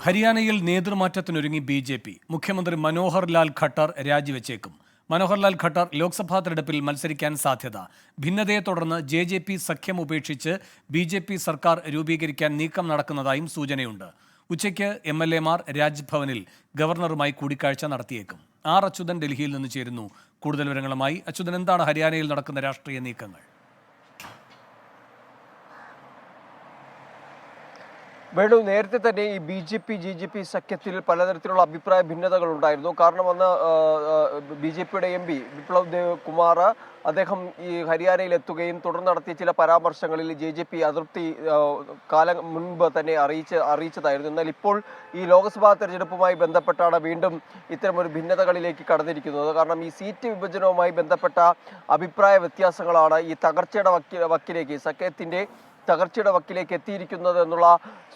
ഹരിയാനയിൽ നേതൃമാറ്റത്തിനൊരുങ്ങി ബി.ജെ.പി. മുഖ്യമന്ത്രി മനോഹർ ലാൽ ഖട്ടർ രാജിവെച്ചേക്കും. മനോഹർ ലാൽ ഖട്ടർ ലോക്സഭാ തെരഞ്ഞെടുപ്പിൽ മത്സരിക്കാൻ സാധ്യത. ഭിന്നതയെ തുടർന്ന് ജെ.ജെ.പി. സഖ്യം ഉപേക്ഷിച്ച് ബി.ജെ.പി. സർക്കാർ രൂപീകരിക്കാൻ നീക്കം നടക്കുന്നതായും സൂചനയുണ്ട്. ഉച്ചയ്ക്ക് എം.എൽ.എമാർ രാജ്ഭവനിൽ ഗവർണറുമായി കൂടിക്കാഴ്ച നടത്തിയേക്കും. ആർ അച്യുതൻ ഡൽഹിയിൽ നിന്ന് ചേരുന്നു. കൂടുതൽ വിവരങ്ങളുമായി അച്യുതൻ, എന്താണ് ഹരിയാനയിൽ നടക്കുന്ന രാഷ്ട്രീയ നീക്കങ്ങൾ? വേണു, നേരത്തെ തന്നെ ഈ ബി.ജെ.പി. സഖ്യത്തിൽ പലതരത്തിലുള്ള അഭിപ്രായ ഭിന്നതകൾ ഉണ്ടായിരുന്നു. കാരണം അന്ന് ബി.ജെ.പിയുടെ എം.പി വിപ്ലവ് ദേവ് കുമാർ അദ്ദേഹം ഈ ഹരിയാനയിൽ എത്തുകയും തുടർന്ന് നടത്തിയ ചില പരാമർശങ്ങളിൽ ജെ.ജെ.പി. അതൃപ്തി കാലം മുൻപ് തന്നെ അറിയിച്ചതായിരുന്നു. എന്നാൽ ഇപ്പോൾ ഈ ലോക്സഭാ തെരഞ്ഞെടുപ്പുമായി ബന്ധപ്പെട്ടാണ് വീണ്ടും ഇത്തരമൊരു ഭിന്നതകളിലേക്ക് കടന്നിരിക്കുന്നത്. കാരണം ഈ സീറ്റ് വിഭജനവുമായി ബന്ധപ്പെട്ട അഭിപ്രായ വ്യത്യാസങ്ങളാണ് ഈ തകർച്ചയുടെ വക്കിലേക്ക് സഖ്യത്തിന്റെ തകർച്ചയുടെ വക്കിലേക്ക് എത്തിയിരിക്കുന്നത് എന്നുള്ള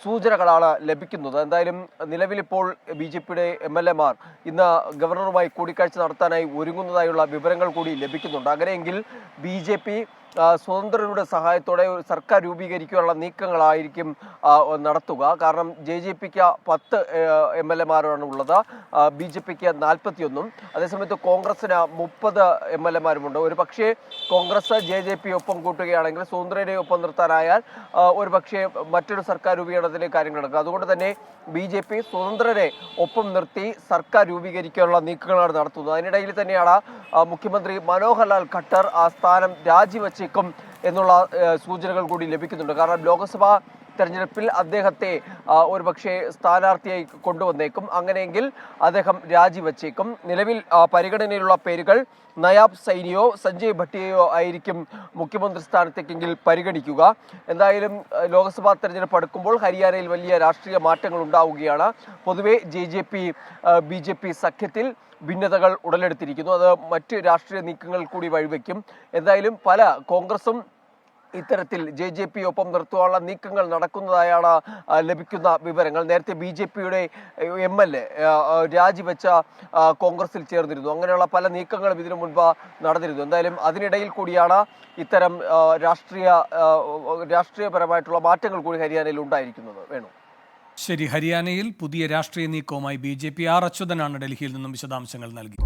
സൂചനകളാണ് ലഭിക്കുന്നത്. എന്തായാലും നിലവിലിപ്പോൾ ബി.ജെ.പിയുടെ എം.എൽ.എമാർ ഇന്ന് ഗവർണറുമായി കൂടിക്കാഴ്ച നടത്താനായി ഒരുങ്ങുന്നതായുള്ള വിവരങ്ങൾ കൂടി ലഭിക്കുന്നുണ്ട്. അങ്ങനെയെങ്കിൽ ബി.ജെ.പി. സ്വതന്ത്രരുടെ സഹായത്തോടെ ഒരു സർക്കാർ രൂപീകരിക്കാനുള്ള നീക്കങ്ങളായിരിക്കും നടത്തുക. കാരണം ജെ.ജെ.പിക്ക് 10 എം.എൽ.എമാരാണ് ഉള്ളത്, ബി.ജെ.പിക്ക് 41. അതേസമയത്ത് കോൺഗ്രസിന് 30 എം.എൽ.എമാരുമുണ്ട്. ഒരു പക്ഷേ കോൺഗ്രസ് ജെ.ജെ.പി. ഒപ്പം കൂട്ടുകയാണെങ്കിൽ സ്വതന്ത്രരെ ഒപ്പം നിർത്താനായാൽ ഒരു പക്ഷേ മറ്റൊരു സർക്കാർ രൂപീകരണത്തിലേക്ക് കാര്യങ്ങൾ നടക്കുക. അതുകൊണ്ട് തന്നെ ബി.ജെ.പി. സ്വതന്ത്രരെ ഒപ്പം നിർത്തി സർക്കാർ രൂപീകരിക്കാനുള്ള നീക്കങ്ങളാണ് നടത്തുന്നത്. അതിനിടയിൽ തന്നെയാണ് മുഖ്യമന്ത്രി മനോഹർ ലാൽ ഖട്ടർ ആ സ്ഥാനം രാജിവെച്ചേക്കും എന്നുള്ള സൂചനകൾ കൂടി ലഭിക്കുന്നുണ്ട്. കാരണം ലോക്സഭാ തെരഞ്ഞെടുപ്പിൽ അദ്ദേഹത്തെ ഒരുപക്ഷെ സ്ഥാനാർത്ഥിയായി കൊണ്ടുവന്നേക്കും. അങ്ങനെയെങ്കിൽ അദ്ദേഹം രാജിവെച്ചേക്കും. നിലവിൽ പരിഗണനയിലുള്ള പേരുകൾ നയാബ് സൈനിയോ സഞ്ജയ് ഭട്ടിയയോ ആയിരിക്കും മുഖ്യമന്ത്രി സ്ഥാനത്തേക്കെങ്കിൽ പരിഗണിക്കുക. എന്തായാലും ലോക്സഭാ തെരഞ്ഞെടുപ്പ് അടുക്കുമ്പോൾ ഹരിയാനയിൽ വലിയ രാഷ്ട്രീയ മാറ്റങ്ങൾ ഉണ്ടാവുകയാണ്. പൊതുവെ ബി.ജെ.പി. സഖ്യത്തിൽ ഭിന്നതകൾ ഉടലെടുത്തിരിക്കുന്നു. അത് മറ്റ് രാഷ്ട്രീയ നീക്കങ്ങൾ കൂടി വഴിവെക്കും. എന്തായാലും കോൺഗ്രസും ഇത്തരത്തിൽ ജെ.ജെ.പി. ഒപ്പം നിർത്തുവാനുള്ള നീക്കങ്ങൾ നടക്കുന്നതായാണ് ലഭിക്കുന്ന വിവരങ്ങൾ. നേരത്തെ ബി.ജെ.പിയുടെ എം.എൽ.എ രാജിവെച്ച കോൺഗ്രസിൽ ചേർന്നിരുന്നു. അങ്ങനെയുള്ള പല നീക്കങ്ങളും ഇതിനു മുൻപ് നടന്നിരുന്നു. എന്തായാലും അതിനിടയിൽ കൂടിയാണ് ഇത്തരം രാഷ്ട്രീയപരമായിട്ടുള്ള മാറ്റങ്ങൾ കൂടി ഹരിയാനയിൽ ഉണ്ടായിരിക്കുന്നത്. വേണു, ശരി. ഹരിയാനയിൽ പുതിയ രാഷ്ട്രീയ നീക്കവുമായി ബി.ജെ.പി. ആർ അച്യുതനാണ് ഡൽഹിയിൽ നിന്നും വിശദാംശങ്ങൾ നൽകി.